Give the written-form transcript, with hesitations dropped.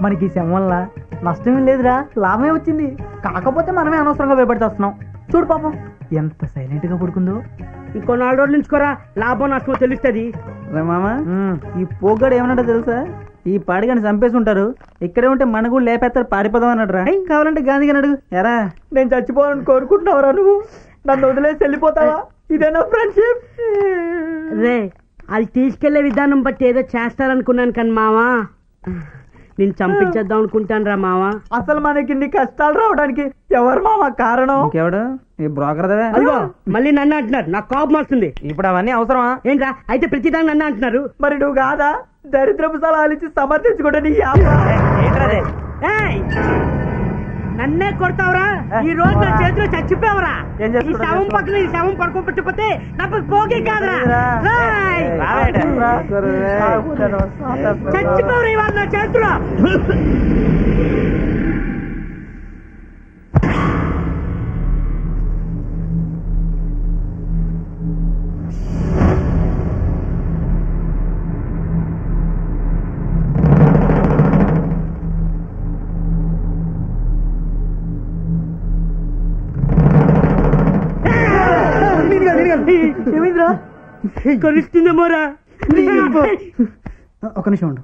మనకి ఈ శవం వల్ల నష్టమే లేదురా, లాభమే వచ్చింది. కాకపోతే మనమే అనవసరంగా భయపడితేస్తున్నాం. చూడు పాపం ఎంత సైలెంట్ గా పడుకుందో. ఇంకో 4 రోజులు ఉంచుకోరా, లాభం నష్టమో తెలుస్తుంది. మామ ఈ పోగాడు ఏమన్నాడో తెలుసా? ఈ పాడిగాని చంపేసి ఉంటారు, ఇక్కడే ఉంటే మన కూడా లేపేస్తారు, పారిపోదాం అన్నాడు రా. కావాలంటే గాంధీ అడుగు. ఎరా నేను చచ్చిపోవాలని కోరుకుంటున్నావురా, నువ్వు నన్ను వదిలేసి వెళ్ళిపోతావా? ఇదేనా ఫ్రెండ్షిప్? రే వాళ్ళు తీసుకెళ్లే విధానం బట్టి ఏదో చేస్తారనుకున్నాను కానీ మావా, నేను చంపించేద్దాం అనుకుంటాను రా మావా. అసలు మనకి ఇన్ని కష్టాలు రావడానికి ఎవరు మామ కారణం? ఎవడు? ఈ బ్రోకర్. అదిగో మళ్ళీ నన్ను అంటున్నారు, నాకు కోపం వస్తుంది. ఇప్పుడు అవన్నీ అవసరమా ఏంట్రా? అయితే ప్రతిదాన్ని నన్ను అంటున్నారు. మరి నువ్వు కాదా దరిద్రపు సలహాలు ఇచ్చి సమర్థించుకుంటే నీ నన్నే కొడతావురా? ఈ రోజు నా చేతిలో చచ్చిపోవరా? ఈ శవం పక్కన ఈ శవం పడుకోబెట్టకపోతే నాకు పోగే కాదురా. చచ్చిపోవరా ఇవాళ నా చేతిలో. ఏమైందిరా? కొలుస్తుందేమోరా. ఒక నిమిషం ఉండు.